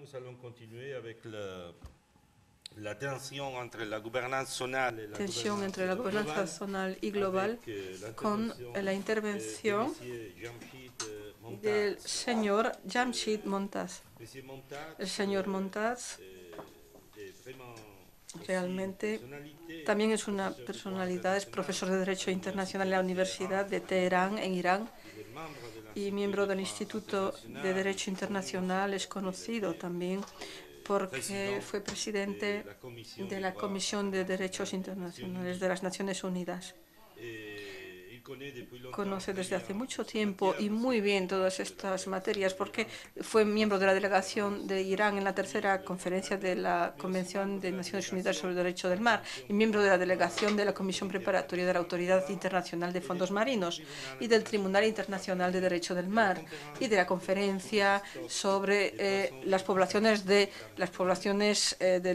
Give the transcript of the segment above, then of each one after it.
nous allons continuer avec la tensión entre la gobernanza zonal y tensión entre la gobernanza zonal y global con la intervención del señor Jamshid Montaz. El señor Montaz realmente también es una personalidad, es profesor de Derecho Internacional en la Universidad de Teherán, en Irán, y miembro del Instituto de Derecho Internacional. Es conocido también porque fue presidente de la Comisión de Derechos Internacionales de las Naciones Unidas. Conoce desde hace mucho tiempo y muy bien todas estas materias porque fue miembro de la delegación de Irán en la tercera conferencia de la Convención de Naciones Unidas sobre el Derecho del Mar y miembro de la delegación de la Comisión Preparatoria de la Autoridad Internacional de Fondos Marinos y del Tribunal Internacional de Derecho del Mar y de la conferencia sobre las poblaciones de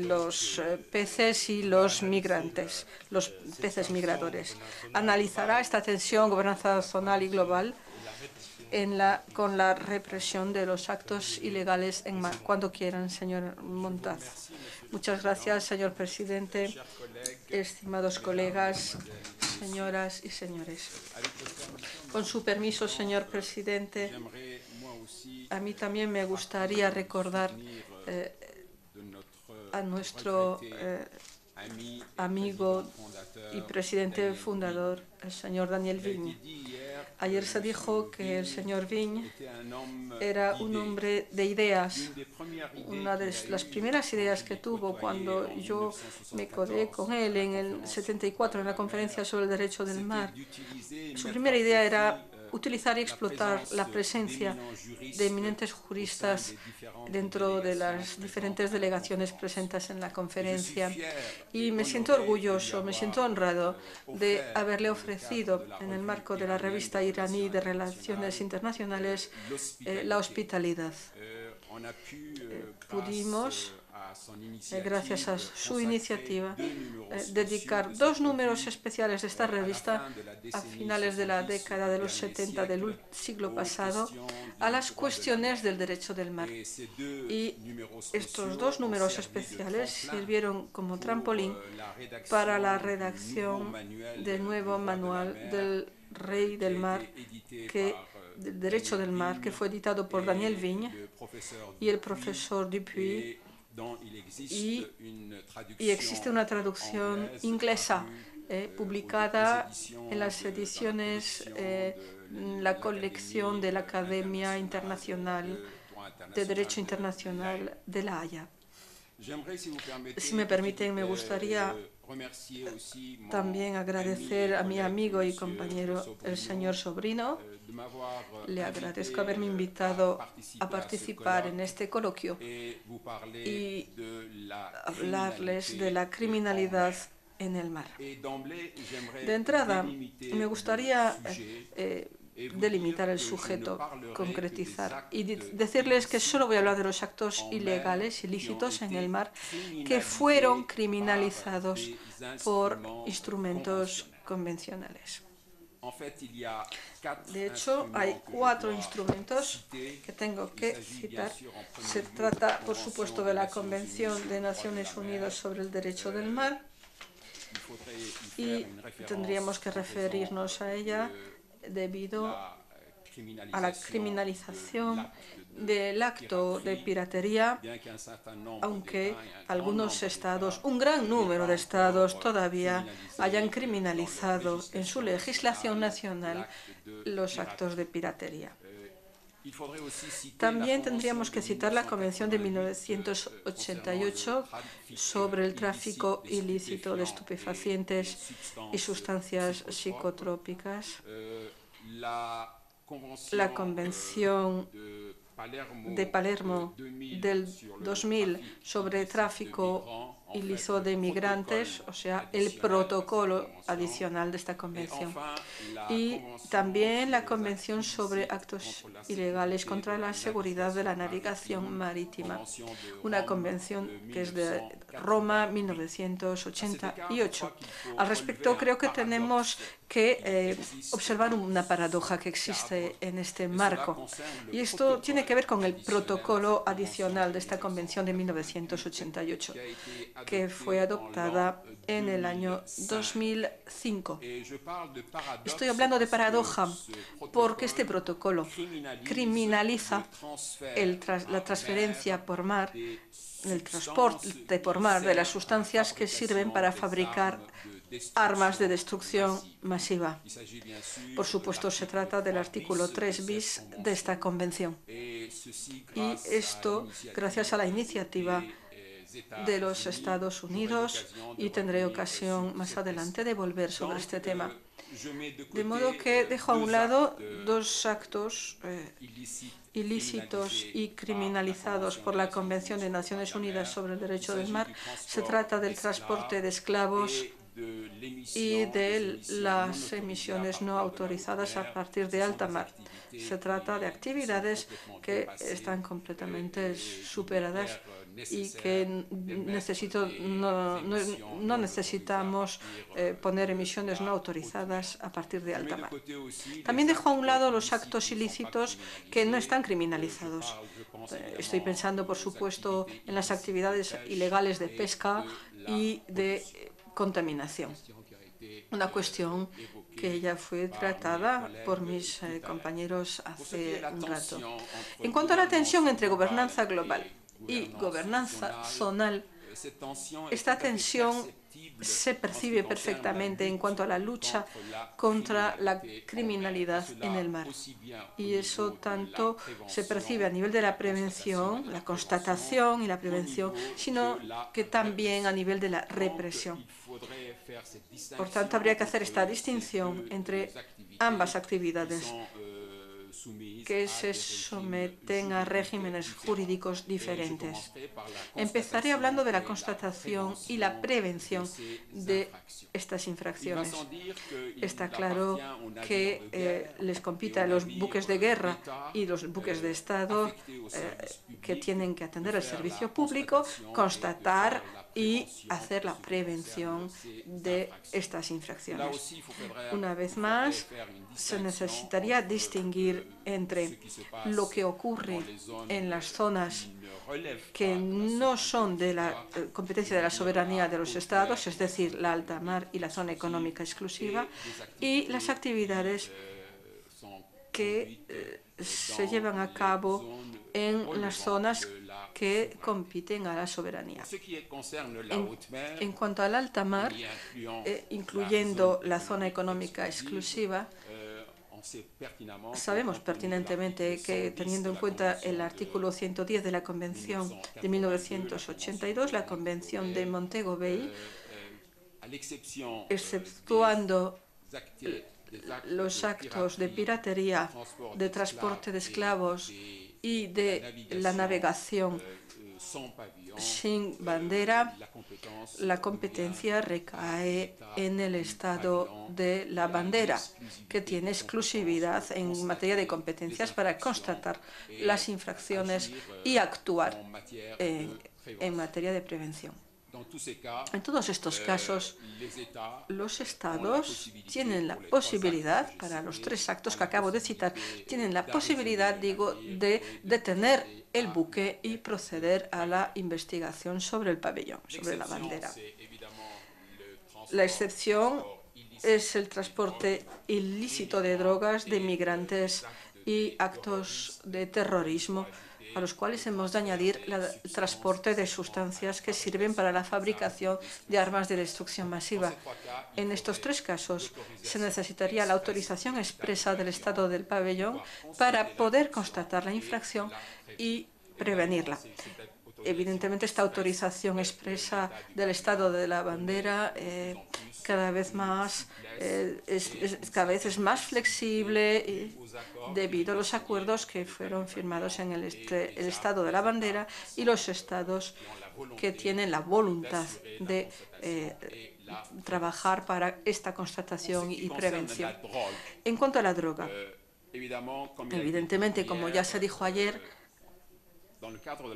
los peces y los migrantes, los peces migradores. Analizará esta tensión, gobernanza zonal y global con la represión de los actos ilegales en mar. Cuando quieran, señor Montaz. Muchas gracias, señor presidente, estimados colegas, señoras y señores. Con su permiso, señor presidente, a mí también me gustaría recordar a nuestro amigo y presidente fundador, el señor Daniel Vigne. Ayer se dijo que el señor Vigne era un hombre de ideas. Una de las primeras ideas que tuvo cuando yo me codé con él en el 74 en la conferencia sobre el derecho del mar, su primera idea era utilizar y explotar la presencia de eminentes juristas dentro de las diferentes delegaciones presentes en la conferencia. Y me siento orgulloso, me siento honrado de haberle ofrecido, en el marco de la revista iraní de Relaciones Internacionales, la hospitalidad. Pudimos, gracias a su iniciativa, dedicar 2 números especiales de esta revista a finales de la década de los 70 del siglo pasado a las cuestiones del derecho del mar. Y estos 2 números especiales sirvieron como trampolín para la redacción del nuevo manual del Rey del Mar, del derecho del mar, que fue editado por Daniel Vigne y el profesor Dupuy. Y existe una traducción inglesa publicada en las ediciones, la colección de la Academia Internacional de Derecho Internacional de La Haya. Si me permiten, me gustaría también agradecer a mi amigo y compañero, el señor Sobrino. Le agradezco haberme invitado a participar en este coloquio y hablarles de la criminalidad en el mar. De entrada, me gustaría delimitar el sujeto, concretizar y decirles que solo voy a hablar de los actos ilegales, ilícitos en el mar que fueron criminalizados por instrumentos convencionales. De hecho, hay 4 instrumentos que tengo que citar. Se trata, por supuesto, de la Convención de Naciones Unidas sobre el Derecho del Mar y tendríamos que referirnos a ella debido a la criminalización del acto de piratería, aunque algunos estados, un gran número de estados, todavía hayan criminalizado en su legislación nacional los actos de piratería. También tendríamos que citar la Convención de 1988 sobre el tráfico ilícito de estupefacientes y sustancias psicotrópicas, la Convención de Palermo del 2000 sobre tráfico ilícito de migrantes, o sea, el protocolo adicional de esta convención. Y también la Convención sobre actos ilegales contra la seguridad de la navegación marítima, una convención que es de Roma, 1988. Al respecto, creo que tenemos que observar una paradoja que existe en este marco. Y esto tiene que ver con el protocolo adicional de esta Convención de 1988, que fue adoptada en el año 2005. Estoy hablando de paradoja porque este protocolo criminaliza la transferencia por mar, el transporte por mar de las sustancias que sirven para fabricar armas de destrucción masiva. Por supuesto, se trata del artículo 3 bis de esta convención. Y esto gracias a la iniciativa de los Estados Unidos, y tendré ocasión más adelante de volver sobre este tema. De modo que dejo a un lado dos actos ilícitos y criminalizados por la Convención de Naciones Unidas sobre el Derecho del Mar. Se trata del transporte de esclavos y de las emisiones no autorizadas a partir de alta mar. Se trata de actividades que están completamente superadas y que no necesitamos poner emisiones no autorizadas a partir de alta mar. También dejo a un lado los actos ilícitos que no están criminalizados. Estoy pensando, por supuesto, en las actividades ilegales de pesca y de contaminación. Una cuestión que ya fue tratada por mis compañeros hace un rato. En cuanto a la tensión entre gobernanza global y gobernanza zonal, esta tensión se percibe perfectamente en cuanto a la lucha contra la criminalidad en el mar. Y eso tanto se percibe a nivel de la prevención, la constatación y la prevención, sino que también a nivel de la represión. Por tanto, habría que hacer esta distinción entre ambas actividades que se someten a regímenes jurídicos diferentes. Empezaré hablando de la constatación y la prevención de estas infracciones. Está claro que les compete a los buques de guerra y los buques de Estado que tienen que atender al servicio público, constatar y hacer la prevención de estas infracciones. Una vez más, se necesitaría distinguir entre lo que ocurre en las zonas que no son de la competencia de la soberanía de los Estados, es decir, la alta mar y la zona económica exclusiva, y las actividades que se llevan a cabo en las zonas que compiten a la soberanía. En cuanto al alta mar, incluyendo la zona económica exclusiva, sabemos pertinentemente que, teniendo en cuenta el artículo 110 de la Convención de 1982, la Convención de Montego Bay, exceptuando los actos de piratería, de transporte de esclavos y de la navegación sin bandera, la competencia recae en el Estado de la bandera, que tiene exclusividad en materia de competencias para constatar las infracciones y actuar en materia de prevención. En todos estos casos, los Estados tienen la posibilidad, para los tres actos que acabo de citar, tienen la posibilidad, digo, de detener el buque y proceder a la investigación sobre el pabellón, sobre la bandera. La excepción es el transporte ilícito de drogas, de migrantes y actos de terrorismo, a los cuales hemos de añadir el transporte de sustancias que sirven para la fabricación de armas de destrucción masiva. En estos tres casos se necesitaría la autorización expresa del Estado del pabellón para poder constatar la infracción y prevenirla. Evidentemente, esta autorización expresa del Estado de la bandera cada vez es más flexible debido a los acuerdos que fueron firmados en el Estado de la bandera y los estados que tienen la voluntad de trabajar para esta constatación y prevención. En cuanto a la droga, evidentemente, como ya se dijo ayer,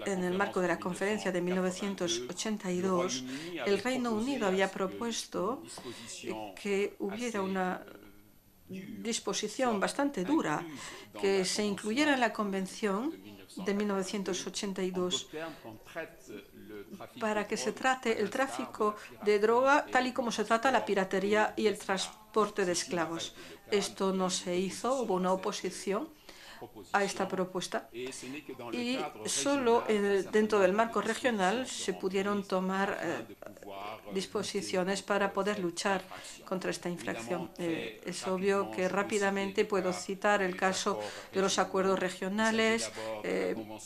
en el marco de la conferencia de 1982, el Reino Unido había propuesto que hubiera una disposición bastante dura que se incluyera en la Convención de 1982 para que se trate el tráfico de droga tal y como se trata la piratería y el transporte de esclavos. Esto no se hizo, hubo una oposición a esta propuesta y solo dentro del marco regional se pudieron tomar disposiciones para poder luchar contra esta infracción. Es obvio que rápidamente puedo citar el caso de los acuerdos regionales,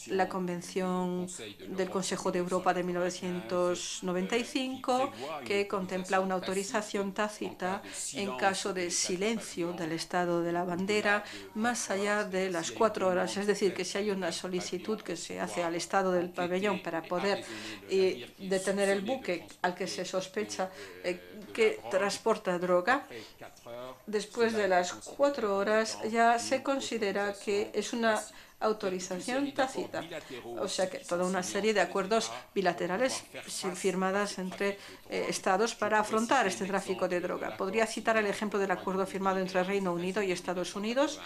la Convención del Consejo de Europa de 1995, que contempla una autorización tácita en caso de silencio del Estado de la bandera más allá de las 4 horas. Es decir, que si hay una solicitud que se hace al Estado del pabellón para poder detener el buque al que se sospecha que transporta droga, después de las 4 horas ya se considera que es una autorización tácita. O sea que toda una serie de acuerdos bilaterales firmadas entre Estados para afrontar este tráfico de droga. Podría citar el ejemplo del acuerdo firmado entre Reino Unido y Estados Unidos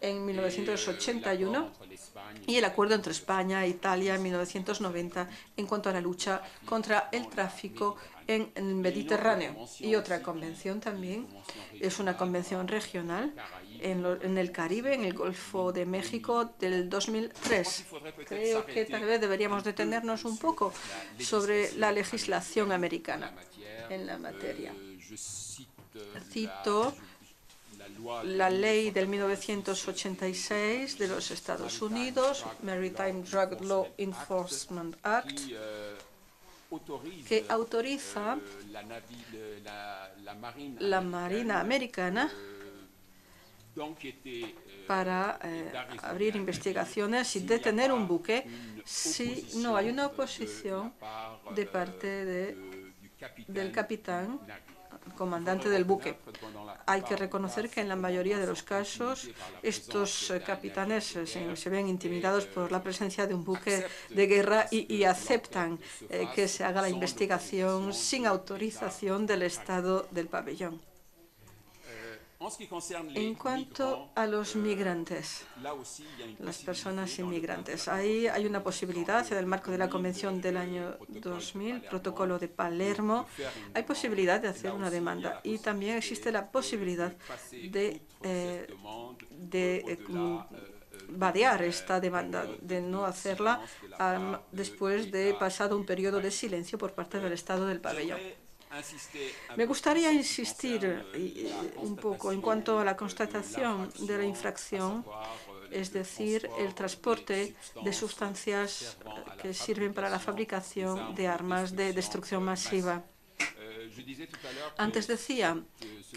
en 1981 y el acuerdo entre España e Italia en 1990 en cuanto a la lucha contra el tráfico en el Mediterráneo. Y otra convención también es una convención regional en el Caribe, en el Golfo de México del 2003. Creo que tal vez deberíamos detenernos un poco sobre la legislación americana en la materia. Cito la ley del 1986 de los Estados Unidos, Maritime Drug Law Enforcement Act, que autoriza la Marina Americana para abrir investigaciones y detener un buque si no hay una oposición de parte del capitán, comandante del buque. Hay que reconocer que en la mayoría de los casos estos capitanes se ven intimidados por la presencia de un buque de guerra y aceptan que se haga la investigación sin autorización del Estado del pabellón. En cuanto a los migrantes, las personas inmigrantes, ahí hay una posibilidad en el marco de la Convención del año 2000, Protocolo de Palermo, hay posibilidad de hacer una demanda y también existe la posibilidad de vadear esta demanda, de no hacerla después de pasado un periodo de silencio por parte del Estado del pabellón. Me gustaría insistir un poco en cuanto a la constatación de la infracción, es decir, el transporte de sustancias que sirven para la fabricación de armas de destrucción masiva. Antes decía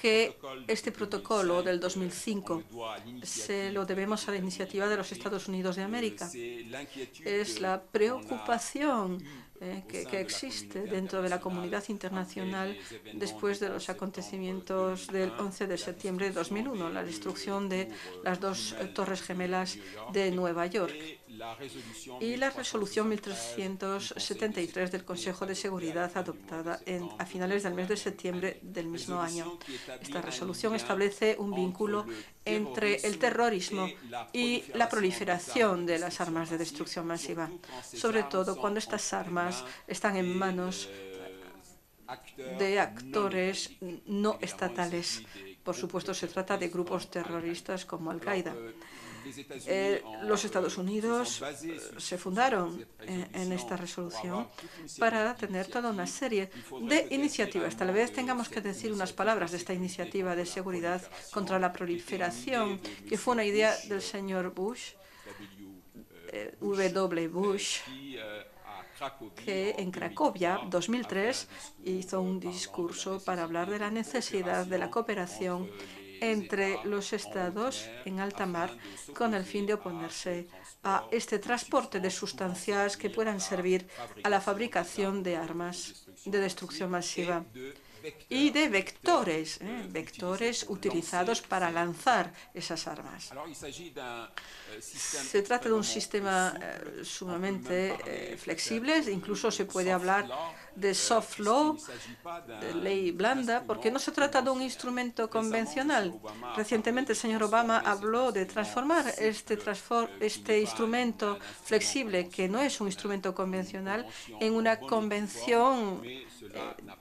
que este protocolo del 2005 se lo debemos a la iniciativa de los Estados Unidos de América. Es la preocupación que existe dentro de la comunidad internacional después de los acontecimientos del 11 de septiembre de 2001, la destrucción de las 2 torres gemelas de Nueva York, y la resolución 1373 del Consejo de Seguridad adoptada a finales del mes de septiembre del mismo año. Esta resolución establece un vínculo entre el terrorismo y la proliferación de las armas de destrucción masiva, sobre todo cuando estas armas están en manos de actores no estatales. Por supuesto, se trata de grupos terroristas como Al-Qaeda. Los Estados Unidos se fundaron en esta resolución para tener toda una serie de iniciativas. Tal vez tengamos que decir unas palabras de esta iniciativa de seguridad contra la proliferación, que fue una idea del señor Bush, W. Bush, que en Cracovia, 2003, hizo un discurso para hablar de la necesidad de la cooperación entre los estados en alta mar con el fin de oponerse a este transporte de sustancias que puedan servir a la fabricación de armas de destrucción masiva. y de vectores, vectores utilizados para lanzar esas armas. Se trata de un sistema sumamente flexible, incluso se puede hablar de soft law, de ley blanda, porque no se trata de un instrumento convencional. Recientemente el señor Obama habló de transformar este instrumento flexible, que no es un instrumento convencional, en una convención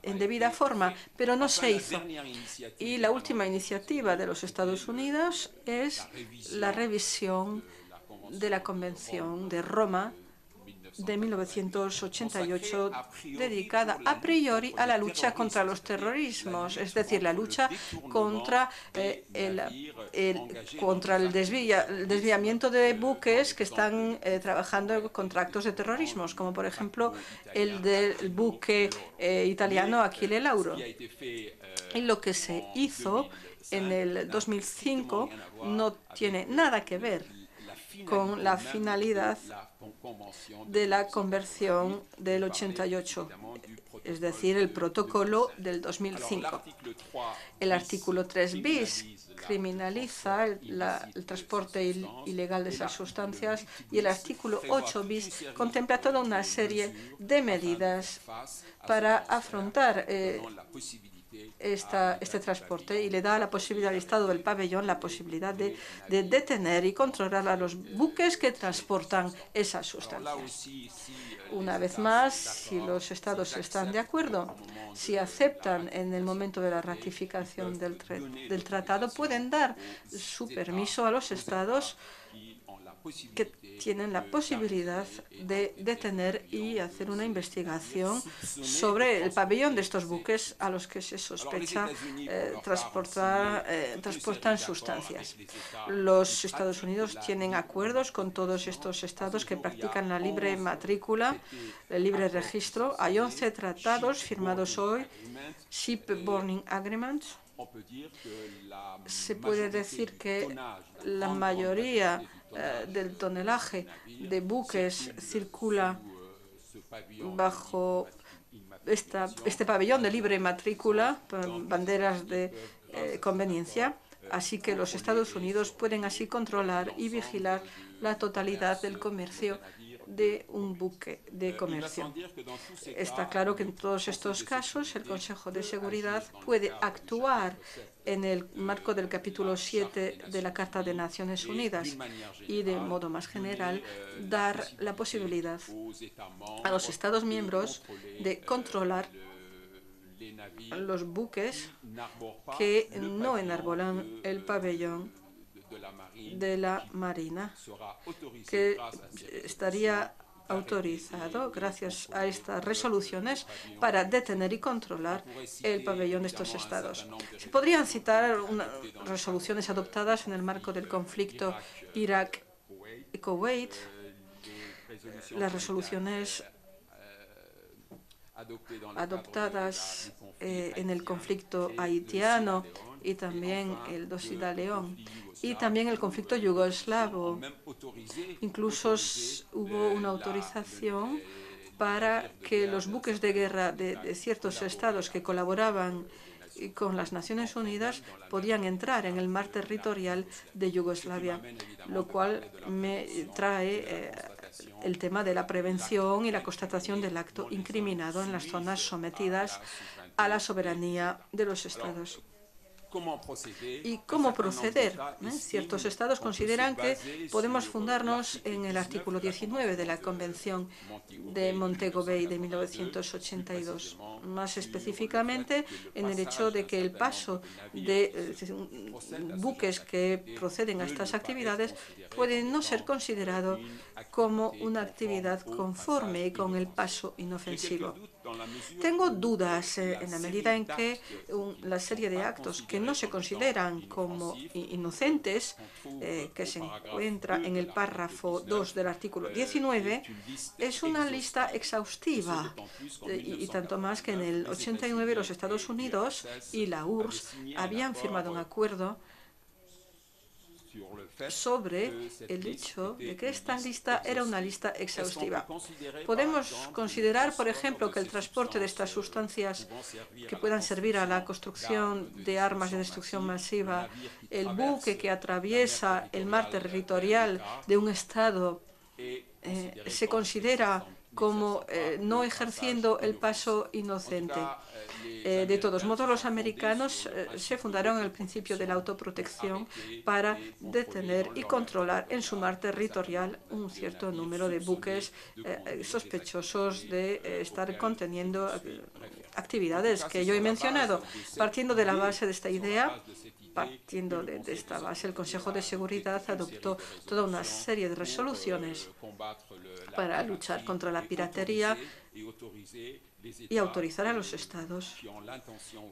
en debida forma, pero no se hizo. Y la última iniciativa de los Estados Unidos es la revisión de la Convención de Roma de 1988, dedicada a priori a la lucha contra los terrorismos, es decir, la lucha contra el desviamiento de buques que están trabajando contra actos de terrorismo, como por ejemplo el del buque italiano Achille Lauro. Y lo que se hizo en el 2005 no tiene nada que ver con la finalidad de la convención del 88, es decir, el protocolo del 2005. El artículo 3 bis criminaliza el transporte ilegal de esas sustancias y el artículo 8 bis contempla toda una serie de medidas para afrontar este transporte y le da la posibilidad al Estado del pabellón la posibilidad de detener y controlar a los buques que transportan esas sustancias. Una vez más, si los Estados están de acuerdo, si aceptan en el momento de la ratificación del tratado, pueden dar su permiso a los Estados que tienen la posibilidad de detener y hacer una investigación sobre el pabellón de estos buques a los que se sospecha transportan sustancias. Los Estados Unidos tienen acuerdos con todos estos estados que practican la libre matrícula, el libre registro. Hay 11 tratados firmados hoy, Shipborne Agreements. Se puede decir que la mayoría del tonelaje de buques circula bajo este pabellón de libre matrícula, banderas de conveniencia, así que los Estados Unidos pueden así controlar y vigilar la totalidad del comercio de un buque de comercio. Está claro que en todos estos casos el Consejo de Seguridad puede actuar en el marco del capítulo 7 de la Carta de Naciones Unidas y, de modo más general, dar la posibilidad a los Estados miembros de controlar los buques que no enarbolan el pabellón de la Marina, que estaría autorizado, gracias a estas resoluciones, para detener y controlar el pabellón de estos estados. Se podrían citar resoluciones adoptadas en el marco del conflicto Irak-Kuwait, las resoluciones adoptadas en el conflicto haitiano y también el Dosida León, y también el conflicto yugoslavo. Incluso hubo una autorización para que los buques de guerra de ciertos estados que colaboraban con las Naciones Unidas podían entrar en el mar territorial de Yugoslavia, lo cual me trae el tema de la prevención y la constatación del acto incriminado en las zonas sometidas a la soberanía de los estados. ¿Y cómo proceder? Ciertos estados consideran que podemos fundarnos en el artículo 19 de la Convención de Montego Bay de 1982, más específicamente en el hecho de que el paso de buques que proceden a estas actividades puede no ser considerado como una actividad conforme con el paso inofensivo. Tengo dudas en la medida en que la serie de actos que no se consideran como inocentes, que se encuentra en el párrafo 2 del artículo 19, es una lista exhaustiva, y tanto más que en el 89 los Estados Unidos y la URSS habían firmado un acuerdo sobre el hecho de que esta lista era una lista exhaustiva. Podemos considerar, por ejemplo, que el transporte de estas sustancias que puedan servir a la construcción de armas de destrucción masiva, el buque que atraviesa el mar territorial de un Estado, se considera como no ejerciendo el paso inocente. De todos modos, los americanos se fundaron en el principio de la autoprotección para detener y controlar en su mar territorial un cierto número de buques sospechosos de estar conteniendo actividades que yo he mencionado. Partiendo de la base de esta idea, partiendo de esta base, el Consejo de Seguridad adoptó toda una serie de resoluciones para luchar contra la piratería y autorizar a los Estados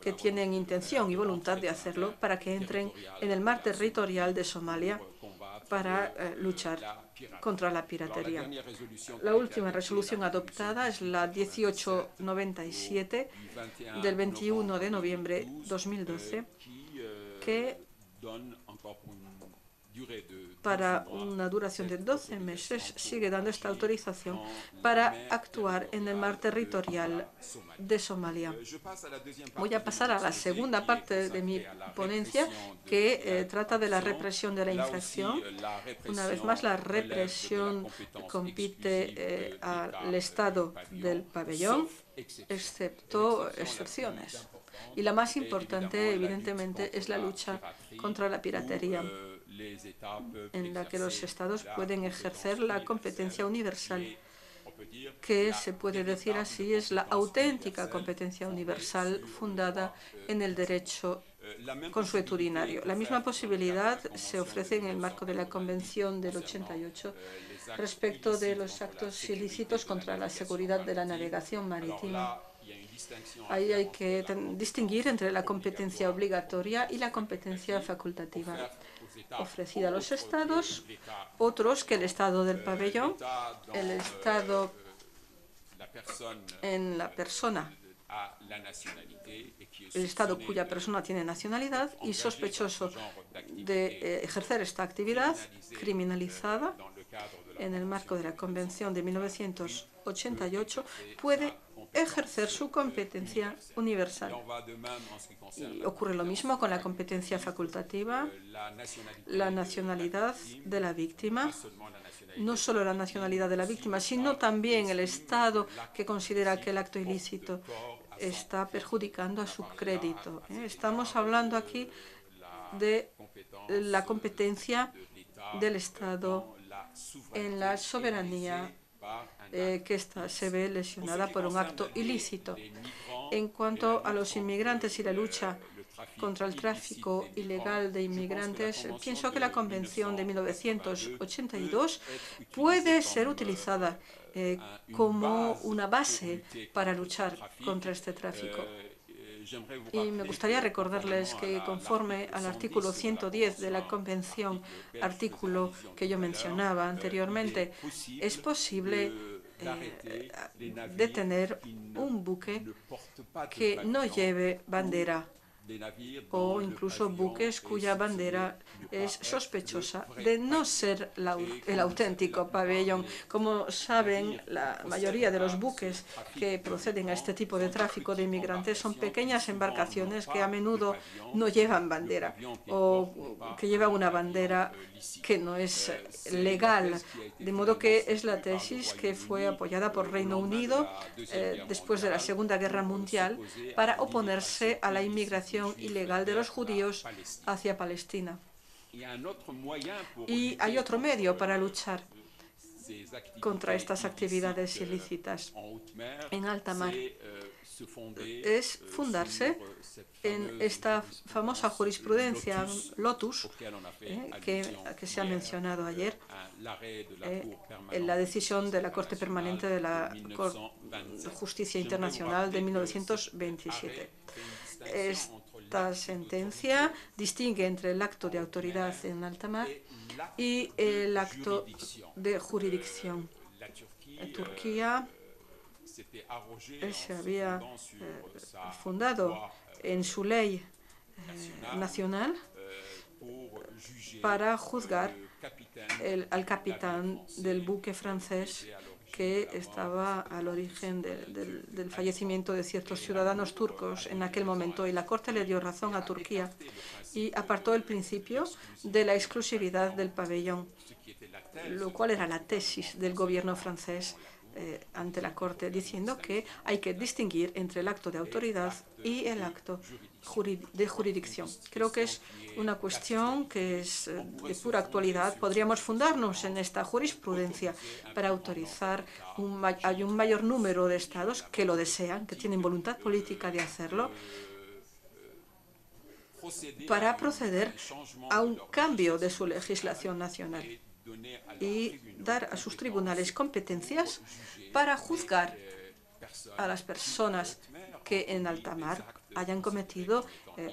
que tienen intención y voluntad de hacerlo para que entren en el mar territorial de Somalia para luchar contra la piratería. La última resolución adoptada es la 1897 del 21 de noviembre de 2012, que para una duración de 12 meses sigue dando esta autorización para actuar en el mar territorial de Somalia. Voy a pasar a la segunda parte de mi ponencia, que trata de la represión de la infracción. Una vez más, la represión compite al Estado del pabellón, excepto excepciones. Y la más importante, evidentemente, es la lucha contra la piratería, en la que los Estados pueden ejercer la competencia universal, que se puede decir así es la auténtica competencia universal fundada en el derecho consuetudinario. La misma posibilidad se ofrece en el marco de la Convención del 88 respecto de los actos ilícitos contra la seguridad de la navegación marítima. Ahí hay que distinguir entre la competencia obligatoria y la competencia facultativa ofrecida a los Estados, otros que el Estado del pabellón, el Estado en la persona, el Estado cuya persona tiene nacionalidad y sospechoso de ejercer esta actividad criminalizada en el marco de la Convención de 1988, puede ejercer su competencia universal. Y ocurre lo mismo con la competencia facultativa, la nacionalidad de la víctima, no solo la nacionalidad de la víctima, sino también el Estado que considera que el acto ilícito está perjudicando a su crédito. Estamos hablando aquí de la competencia del Estado en la soberanía que se ve lesionada por un acto ilícito. En cuanto a los inmigrantes y la lucha contra el tráfico ilegal de inmigrantes, pienso que la Convención de 1982 puede ser utilizada como una base para luchar contra este tráfico. Y me gustaría recordarles que conforme al artículo 110 de la Convención, artículo que yo mencionaba anteriormente, es posible detener un buque que no lleve bandera, o incluso buques cuya bandera es sospechosa de no ser el auténtico pabellón. Como saben, la mayoría de los buques que proceden a este tipo de tráfico de inmigrantes son pequeñas embarcaciones que a menudo no llevan bandera o que llevan una bandera que no es legal. De modo que es la tesis que fue apoyada por Reino Unido después de la Segunda Guerra Mundial para oponerse a la inmigración ilegal de los judíos hacia Palestina. Y hay otro medio para luchar contra estas actividades ilícitas en alta mar. Es fundarse en esta famosa jurisprudencia Lotus, que se ha mencionado ayer, en la decisión de la Corte Permanente de la Justicia Internacional de 1927. Esta sentencia distingue entre el acto de autoridad en alta mar y el acto de jurisdicción. Turquía se había fundado en su ley nacional para juzgar al capitán del buque francés que estaba al origen del fallecimiento de ciertos ciudadanos turcos en aquel momento. Y la Corte le dio razón a Turquía y apartó el principio de la exclusividad del pabellón, lo cual era la tesis del gobierno francés ante la Corte, diciendo que hay que distinguir entre el acto de autoridad y el acto de jurisdicción. Creo que es una cuestión que es de pura actualidad. Podríamos fundarnos en esta jurisprudencia para autorizar hay un mayor número de estados que lo desean, que tienen voluntad política de hacerlo, para proceder a un cambio de su legislación nacional y dar a sus tribunales competencias para juzgar a las personas que en alta mar hayan cometido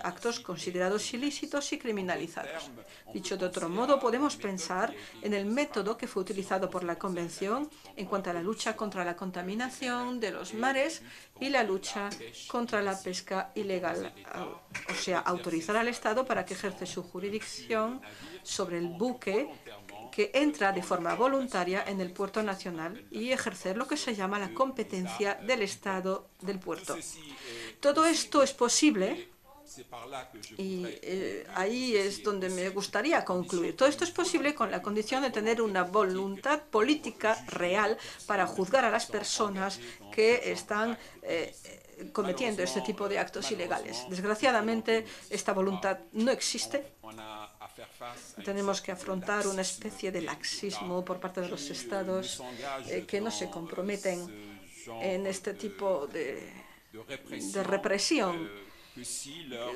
actos considerados ilícitos y criminalizados. Dicho de otro modo, podemos pensar en el método que fue utilizado por la Convención en cuanto a la lucha contra la contaminación de los mares y la lucha contra la pesca ilegal, o sea, autorizar al Estado para que ejerce su jurisdicción sobre el buque que entra de forma voluntaria en el puerto nacional y ejercer lo que se llama la competencia del Estado del puerto. Todo esto es posible y ahí es donde me gustaría concluir. Todo esto es posible con la condición de tener una voluntad política real para juzgar a las personas que están cometiendo este tipo de actos ilegales. Desgraciadamente, esta voluntad no existe. Tenemos que afrontar una especie de laxismo por parte de los estados que no se comprometen en este tipo de represión.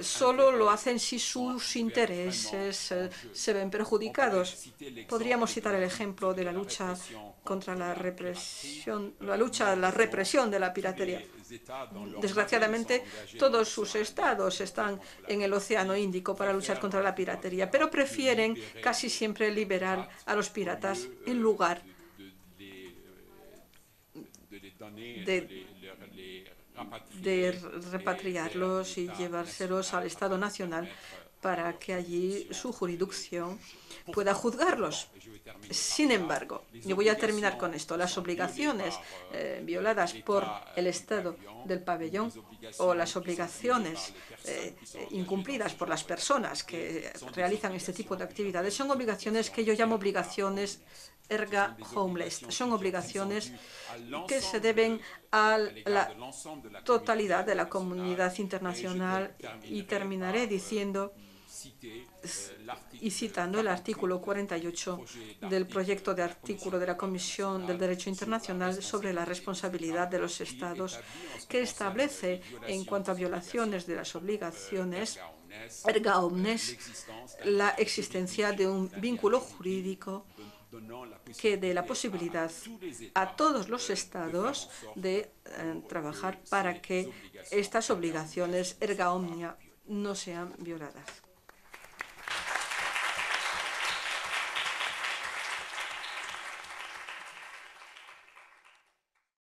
Solo lo hacen si sus intereses se ven perjudicados. Podríamos citar el ejemplo de la lucha contra la represión de la piratería. Desgraciadamente, todos sus estados están en el Océano Índico para luchar contra la piratería, pero prefieren casi siempre liberar a los piratas en lugar de repatriarlos y llevárselos al Estado Nacional para que allí su jurisdicción pueda juzgarlos. Sin embargo, yo voy a terminar con esto, las obligaciones violadas por el Estado del pabellón o las obligaciones incumplidas por las personas que realizan este tipo de actividades son obligaciones que yo llamo obligaciones erga omnes. Son obligaciones que se deben a la totalidad de la comunidad internacional y terminaré diciendo y citando el artículo 48 del proyecto de artículo de la Comisión del Derecho Internacional sobre la responsabilidad de los Estados, que establece en cuanto a violaciones de las obligaciones erga omnes la existencia de un vínculo jurídico que dé la posibilidad a todos los Estados de trabajar para que estas obligaciones erga omnes no sean violadas.